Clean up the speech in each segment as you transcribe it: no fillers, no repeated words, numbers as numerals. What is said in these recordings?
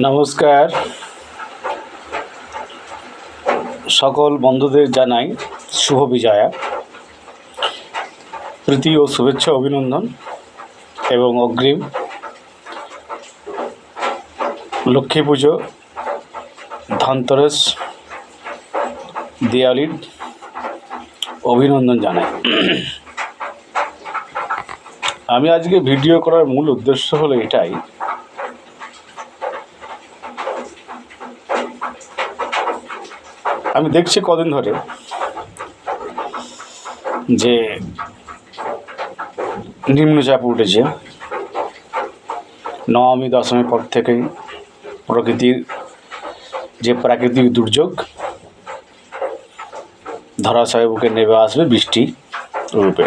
নমস্কার, সকল বন্ধুদের জানাই শুভ বিজয়া, প্রীতি ও শুভেচ্ছা, অভিনন্দন এবং অগ্রিম লক্ষ্মী পুজো, ধনতেরাস, দিওয়ালির অভিনন্দন জানাই। আমি আজকে ভিডিও করার মূল উদ্দেশ্য হলো এটাই, আমি দেখছি কদিন ধরে যে নিম্নচাপ উঠেছে। নবমী দশমীর পর থেকেই প্রকৃতির যে প্রাকৃতিক দুর্যোগ ধরাশায়ী বুকে নেমে আসবে বৃষ্টি রূপে।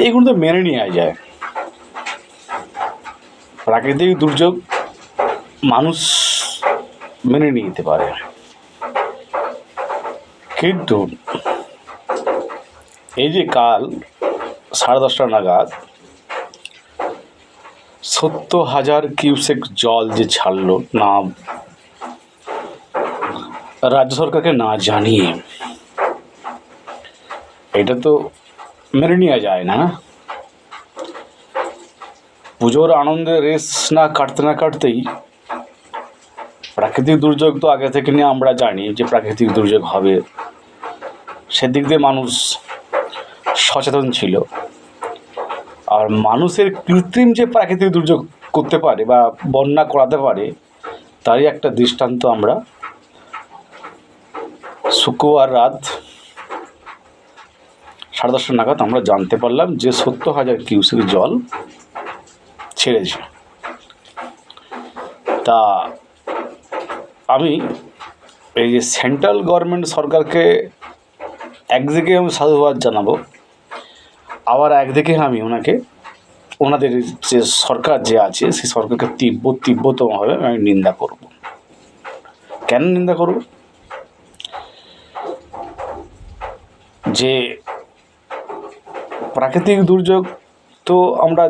এগুলো তো মেনে নেওয়া যায়। প্রাকৃতিক দুর্যোগ মানুষ মেনে নিতে পারে, কিন্তু এই যে কাল 10:30 নাগাদ 70,000 কিউসেক জল যে ছাড়লো না রাজ্য সরকারকে না জানিয়ে, এটা তো মেনে নেওয়া যায় না। পুজোর আনন্দের রেস না কাটতেই প্রাকৃতিক দুর্যোগ তো আগে থেকে নিয়ে আমরা জানি যে প্রাকৃতিক দুর্যোগ হবে, সেদিক দিয়ে মানুষ সচেতন ছিল। আর মানুষের কৃত্রিম যে প্রাকৃতিক দুর্যোগ করতে পারে বা বন্যা করাতে পারে, তারই একটা দৃষ্টান্ত আমরা শুক্রবার রাত 10:30 নাগাদ আমরা জানতে পারলাম যে 70,000 কিউসেক জল ছেড়েছে। তা আমি এই যে সেন্ট্রাল গভর্নমেন্ট সরকারকে একদিকে আমি সাধুবাদ জানাবো, আবার একদিকে আমি ওনাদের যে সরকার যে আছে সেই সরকারকে তীব্রতমভাবে আমি নিন্দা করব। কেন নিন্দা করব? যে প্রাকৃতিক দুর্যোগ তো আমরা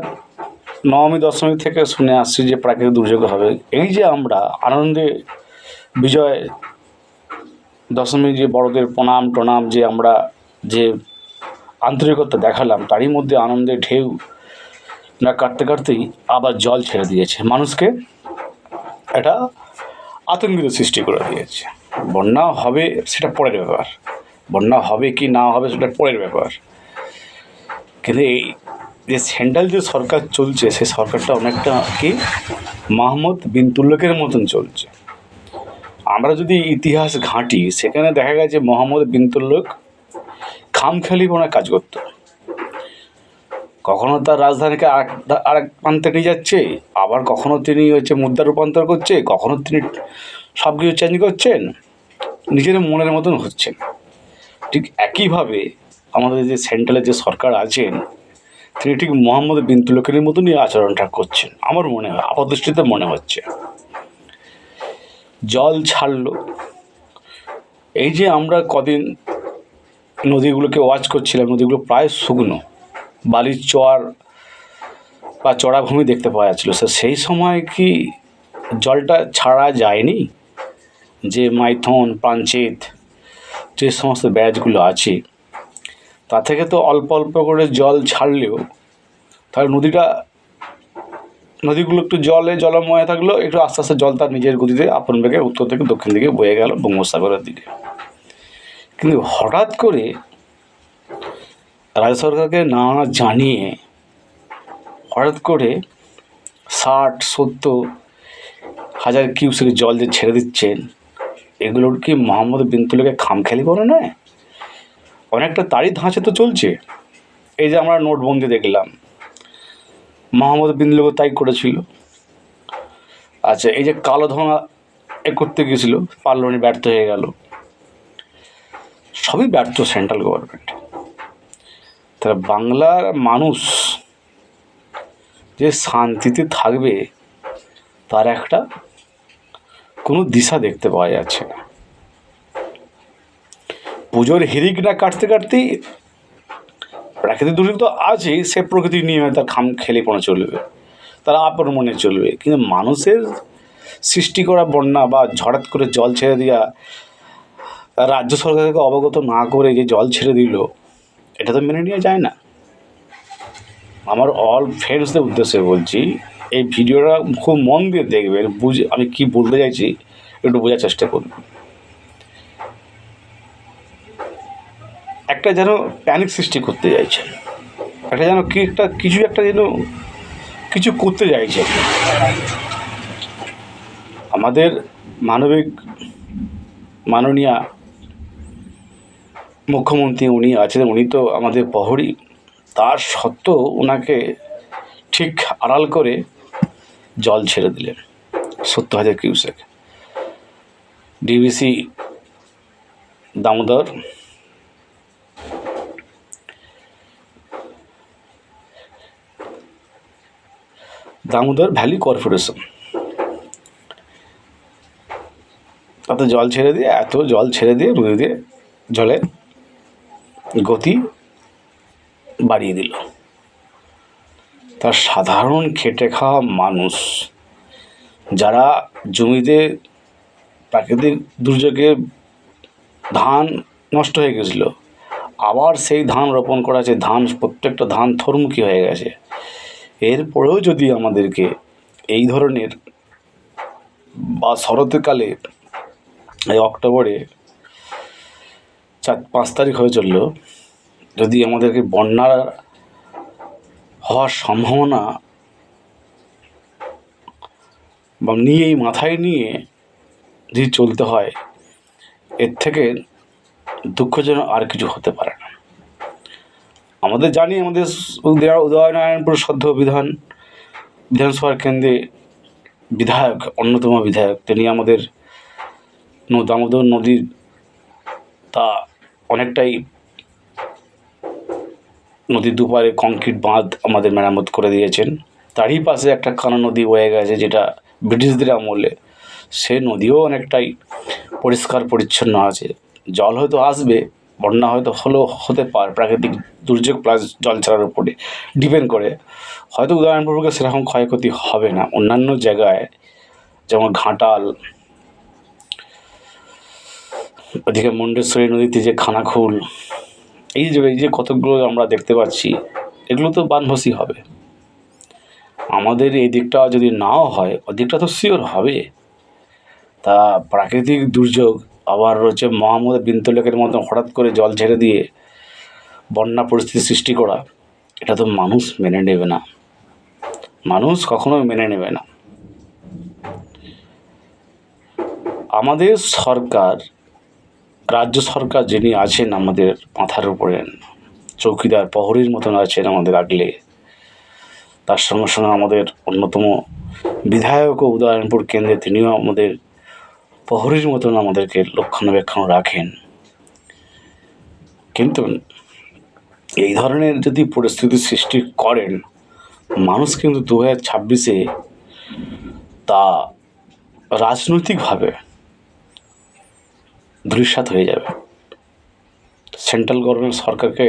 নবমী দশমী থেকে শুনে আসছি যে প্রাকৃতিক দুর্যোগ হবে। এই যে আমরা আনন্দে বিজয় দশমী যে বড়দের প্রণাম যে আমরা যে আন্তরিকতা দেখালাম, তারই মধ্যে আনন্দের ঢেউ না কাটতেই আবার জল ছেড়ে দিয়েছে, মানুষকে এটা আতঙ্কিত সৃষ্টি করে দিয়েছে। বন্যা হবে সেটা পরের ব্যাপার, বন্যা হবে কি না হবে সেটা পরের ব্যাপার, কিন্তু এই যে সেন্ট্রাল যে সরকার চলছে সেই সরকারটা অনেকটা কি মোহাম্মদ বিন তুগলকের মতন চলছে। আমরা যদি ইতিহাস ঘাঁটি, সেখানে দেখা গেছে মোহাম্মদ বিন তুগলক খামখেয়ালিপনা কাজ করতো। কখনো তার রাজধানীকে আরেক প্রান্তে নিয়ে যাচ্ছে, আবার কখনো তিনি মুদ্রা রূপান্তর করছে, কখনো তিনি সব কিছু চেঞ্জ করছেন, নিজের মনের মতন হচ্ছেন। ঠিক একইভাবে আমাদের যে সেন্ট্রালের যে সরকার আছেন, তিনি ঠিক মোহাম্মদ বিন তুগলকের মতনই আচরণটা করছেন, আমার মনে হয়, আপাতদৃষ্টিতে মনে হচ্ছে। জল ছাড়লো, এই যে আমরা কদিন নদীগুলোকে ওয়াচ করছিলাম, নদীগুলো প্রায় শুকনো, বালির চর বা চড়াভূমি দেখতে পাওয়া যাচ্ছিল। সেই সময় কি জলটা ছাড়া যায়নি? যে মাইথন, পাঞ্চেত, যে সমস্ত ব্যারাজগুলো আছে, তা থেকে তো অল্প অল্প করে জল ছাড়লেও তাহলে নদীগুলো একটু জলময় থাকলো, একটু আস্তে আস্তে জল তার নিজের গতিতে আপন বেগে উত্তর থেকে দক্ষিণ দিকে বয়ে গেল বঙ্গোপসাগরের দিকে। কিন্তু হঠাৎ করে রাজ্য সরকারকে না জানিয়ে হঠাৎ করে 60-70 হাজার কিউসেক জল যে ছেড়ে দিচ্ছেন, এগুলোর কি মোহাম্মদ বিন তুগলকের খামখেয়ালিপনা নয়? অনেকটা তারই ধাঁচে তো চলছে। এই যে আমরা নোটবন্দি দেখলাম, মোহাম্মদ বিন তুগলক তাই করেছিল। আচ্ছা, এই যে কালো ধোঁয়া করতে গিয়েছিল, পারল না, ব্যর্থ হয়ে গেল। সবই ব্যর্থ সেন্ট্রাল গভর্নমেন্ট। তারা বাংলার মানুষ যে শান্তিতে থাকবে তার একটা কোনো দিশা দেখতে পাওয়া যাচ্ছে না। পুজোর হিরিক না কাটতেই প্রাকৃতিক দুর্যোগ তো আছেই, সে প্রকৃতির নিয়মে তার খামখেয়ালিপনা চলবে। তারা আপন মনে চলবে, কিন্তু মানুষের সৃষ্টি করা বন্যা বা হঠাৎ করে জল ছেড়ে দেওয়া, রাজ্য সরকারকে অবগত না করে যে জল ছেড়ে দিল, এটা তো মেনে নেওয়া যায় না। আমার অল ফ্রেন্ডসদের উদ্দেশ্যে বলছি, এই ভিডিওটা খুব মন দিয়ে দেখবেন, বুঝে আমি কি বলতে চাইছি একটু বোঝার চেষ্টা করুন। একটা যেন প্যানিক সৃষ্টি করতে চাইছে, একটা যেন কি একটা কিছু একটা যেন কিছু করতে চাইছে। আমাদের মাননীয়া মুখ্যমন্ত্রী উনি আছেন, উনি তো আমাদের প্রহরী, তার সত্ত্বেও ওনাকে ঠিক আড়াল করে জল ছেড়ে দিলেন 70,000 cusec. DVC Damodar, valley corporation, তাতে জল ছেড়ে দিয়ে নদীতে জলে গতি বাড়িয়ে দিল। তার সাধারণ খেটে খাওয়া মানুষ যারা জমিতে প্রাকৃতিক দুর্যোগে ধান নষ্ট হয়ে গেছিলো, আবার সেই ধান রোপণ করা আছে, প্রত্যেকটা ধান থরমুখী হয়ে গেছে, এরপরেও যদি আমাদেরকে এই ধরনের, বা শরৎকালে এই অক্টোবরে 5 তারিখ হয়ে চলল, যদি আমাদেরকে বন্যার হওয়ার সম্ভাবনা বা মাথায় নিয়ে যদি চলতে হয়, এর থেকে দুঃখজনক আর কিছু হতে পারে না। আমাদের জানি, আমাদের উদয়নারায়ণপুর সদ্য বিধানসভার কেন্দ্রে বিধায়ক, অন্যতম বিধায়ক, তিনি আমাদের দামোদর নদীর তা অনেকটাই, নদীর দুপারে কংক্রিট বাঁধ আমাদের মেরামত করে দিয়েছেন। তারই পাশে একটা কানা নদী বয়ে গেছে, যেটা ব্রিটিশদের আমলে, সে নদীও অনেকটাই পরিষ্কার পরিচ্ছন্ন আছে। জল হয়তো আসবে, বন্যা হয়তো হতে পারে, প্রাকৃতিক দুর্যোগ প্লাস জল ছাড়ার উপরে ডিপেন্ড করে, হয়তো উদয়নারায়ণপুরকে সেরকম ক্ষয়ক্ষতি হবে না। অন্যান্য জায়গায় যেমন ঘাটাল, ওদিকে মুন্ডেশ্বরী নদীতে যে খানাখুল, এই যে কতগুলো আমরা দেখতে পাচ্ছি, এগুলো তো বানভাসি হবে। আমাদের এই দিকটা যদি নাও হয়, ওদিকটা তো শিওর হবে। তা প্রাকৃতিক দুর্যোগ আবার রয়েছে মোহাম্মদ বিন তুগলকের মতো হঠাৎ করে জল ছেড়ে দিয়ে বন্যা পরিস্থিতি সৃষ্টি করা, এটা তো মানুষ মেনে নেবে না, মানুষ কখনোই মেনে নেবে না। আমাদের সরকার, রাজ্য সরকার যিনি আছেন আমাদের মাথার উপরে, চৌকিদার প্রহরীর মতন আছেন আমাদের আগলে, তার সঙ্গে সঙ্গে আমাদের অন্যতম বিধায়ক ও উদয়নারায়ণপুর কেন্দ্রে তিনিও আমাদের প্রহরীর মতন আমাদেরকে রক্ষণাবেক্ষণ রাখেন। কিন্তু এই ধরনের যদি পরিস্থিতি সৃষ্টি করেন, মানুষ কিন্তু 2026-এ তা রাজনৈতিকভাবে ধূলিসাৎ হয়ে যাবে। সেন্ট্রাল গভর্নমেন্ট সরকারকে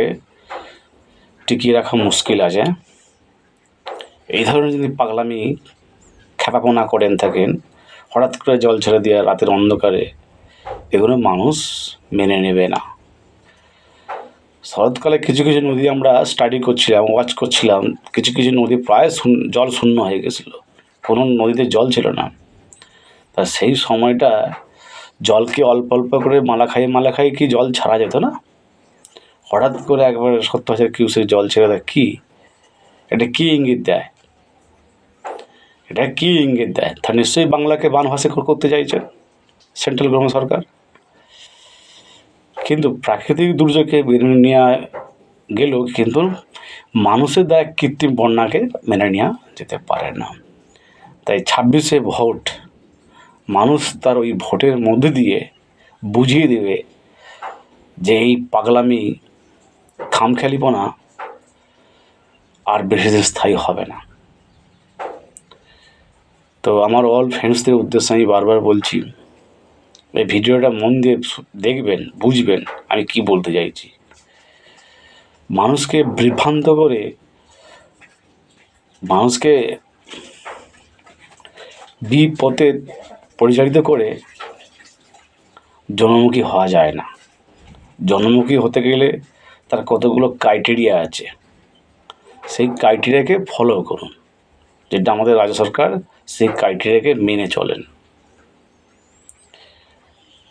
টিকিয়ে রাখা মুশকিল আছে। এই ধরনের যদি পাগলামি খ্যাপাপোনা করেন থাকেন, হঠাৎ করে জল ছেড়ে দেওয়া রাতের অন্ধকারে, এগুলো মানুষ মেনে নেবে না। শরৎকালে কিছু কিছু নদী আমরা ওয়াচ করছিলাম, কিছু কিছু নদী প্রায় জল শূন্য হয়ে গেছিলো, কোনো নদীতে জল ছিল না। তা সেই সময়টা জলকে অল্প অল্প করে মালা খাই কি জল ছাড়া যেত না? হঠাৎ করে একবারে 70,000 কিউসেক জল ছেড়ে দেয়, এটা কি ইঙ্গিত দেয়? তা নিশ্চয়ই বাংলাকে বানভাসী করতে চাইছেন সেন্ট্রাল গভর্নমেন্ট সরকার। কিন্তু প্রাকৃতিক দুর্যোগকে মেনে নেওয়া গেলেও কিন্তু মানুষের দ্বারা কৃত্রিম বন্যাকে মেনে নেওয়া যেতে পারে না। তাই 26-এ ভোট, মানুষ তার ওই ভোটের মধ্যে দিয়ে বুঝিয়ে দেবে যে এই পাগলামি, খামখেয়ালিপনা আর বেশি দিন স্থায়ী হবে না। তো আমার অল ফ্রেন্ডসদের উদ্দেশ্যে আমি বারবার বলছি, এই ভিডিওটা মন দিয়ে দেখবেন, বুঝবেন আমি কি বলতে চাইছি। মানুষকে বিভ্রান্ত করে, মানুষকে বিপথে পরিচালিত করে জনমুখী হওয়া যায় না। জনমুখী হতে গেলে তার কতগুলো ক্রাইটেরিয়া আছে, সেই ক্রাইটেরিয়াকে ফলো করুন, যেটা আমাদের রাজ্য সরকার সেই ক্রাইটেরিয়াকে মেনে চলেন।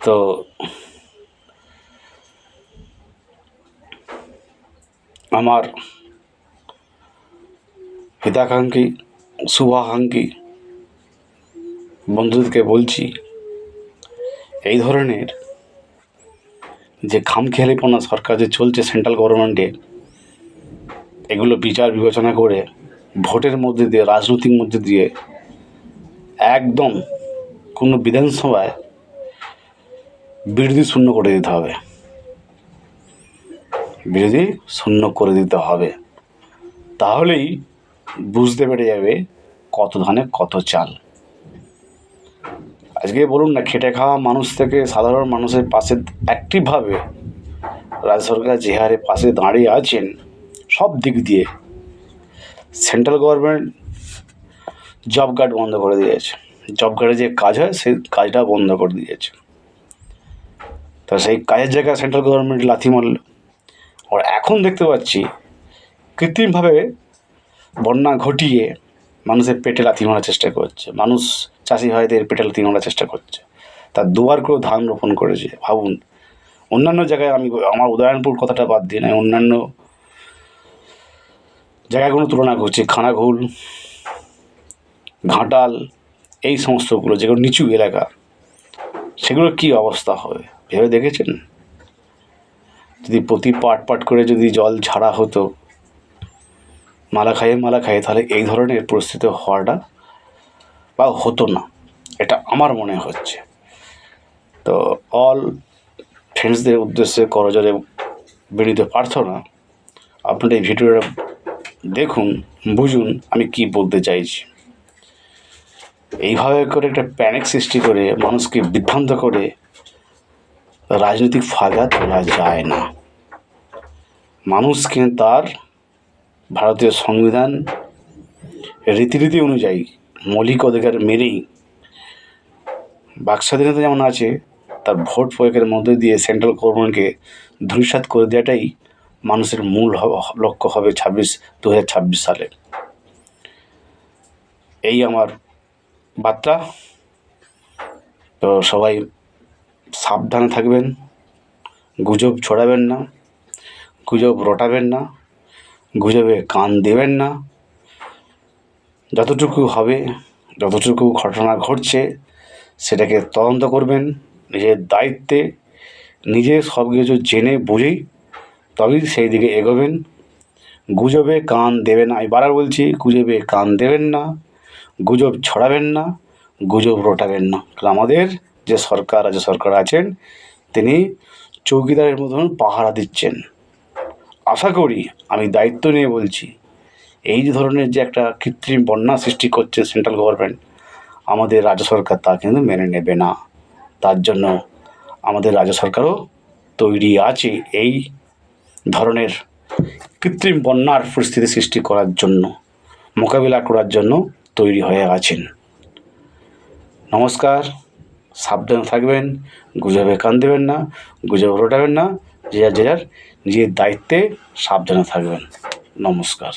তো আমার হিতাকাঙ্ক্ষী শুভাকাঙ্ক্ষী বন্ধুদেরকে বলছি, এই ধরনের যে খামখেয়ালিপনা সরকার যে চলছে সেন্ট্রাল গভর্নমেন্টে, এগুলো বিচার বিবেচনা করে ভোটের মধ্যে দিয়ে, রাজনৈতিক মধ্যে দিয়ে একদম কোনো বিধানসভায় বিরোধী শূন্য করে দিতে হবে, বিরোধী শূন্য করে দিতে হবে। তাহলেই বুঝতে পেরে যাবে কত ধানে কত চাল। আজকে বলুন না, খেটে খাওয়া মানুষ থেকে সাধারণ মানুষের পাশে অ্যাক্টিভভাবে রাজ্য সরকার যে হারে পাশে দাঁড়িয়ে আছেন সব দিক দিয়ে, সেন্ট্রাল গভর্নমেন্ট জব কার্ড বন্ধ করে দিয়েছে। জব কার্ডে যে কাজ হয় সেই কাজটা বন্ধ করে দিয়েছে। তা সেই কাজের জায়গায় সেন্ট্রাল গভর্নমেন্ট লাথি মারল। আর এখন দেখতে পাচ্ছি কৃত্রিমভাবে বন্যা ঘটিয়ে মানুষের পেটে লাথি মারার চেষ্টা করছে, মানুষ চাষি ভাইদের পেটে লাথি মারার চেষ্টা করছে। তার দুবার করে ধান রোপণ করেছে। ভাবুন, অন্যান্য জায়গায় আমি আমার উদয়নপুর কথাটা বাদ দিই, আমি অন্যান্য জায়গাগুলো তুলনা করছি, খানাঘুল, ঘাটাল, এই সমস্তগুলো যেগুলো নিচু এলাকা, সেগুলো কী অবস্থা হবে ভেবে দেখেছেন? যদি প্রতি পাট করে যদি জল ছাড়া হতো মালা খাইয়ে, তাহলে এই ধরনের পরিস্থিতি হওয়াটা বা হতো না, এটা আমার মনে হচ্ছে। তো অল ফ্রেন্ডসদের উদ্দেশ্যে করজোরে বিনীত প্রার্থনা, আপনারা এই ভিডিওটা দেখুন, বুঝুন আমি কি বলতে চাইছি। এইভাবে করে একটা প্যানিক সৃষ্টি করে মানুষকে বিভ্রান্ত করে রাজনৈতিক ফায়দা তোলা যায় না। মানুষকে তার ভারতীয় সংবিধান রীতিনীতি অনুযায়ী মৌলিক অধিকার মেনেই বাক স্বাধীনতা যেমন আছে, তার ভোট প্রয়োগের মধ্যে দিয়ে সেন্ট্রাল গভর্নমেন্টকে ধূলিসাৎ করে দেওয়াটাই মানুষের মূল লক্ষ্য হবে 2026 সালে। এই আমার বার্তা। তো সবাই সাবধানে থাকবেন, গুজব ছড়াবেন না, গুজব রটাবেন না, গুজবে কান দেবেন না। যতটুকু হবে, যতটুকু ঘটনা ঘটছে সেটাকে তদন্ত করবেন নিজের দায়িত্বে, নিজে সব কিছু জেনে বুঝেই তবেই সেই দিকে এগোবেন। গুজবে কান দেবেন না, আমি বারবার বলছি, গুজবে কান দেবেন না, গুজব ছড়াবেন না, গুজব রটাবেন না। কারণ আমাদের যে সরকার, রাজ্য সরকার আছেন, তিনি চৌকিদারের মতন পাহারা দিচ্ছেন। আশা করি, আমি দায়িত্ব নিয়ে বলছি, এই ধরনের যে একটা কৃত্রিম বন্যা সৃষ্টি করছে সেন্ট্রাল গভর্নমেন্ট, আমাদের রাজ্য সরকার তা কিন্তু মেনে নেবে না। তার জন্য আমাদের রাজ্য সরকারও তৈরি আছে এই ধরনের কৃত্রিম বন্যার পরিস্থিতি সৃষ্টি করার জন্য, মোকাবিলা করার জন্য তৈরি হয়ে আছেন। নমস্কার, সাবধানে থাকবেন, গুজবে কান দেবেন না, গুজব রটাবেন না, যে যার নিজের দায়িত্বে সাবধানে থাকবেন। নমস্কার।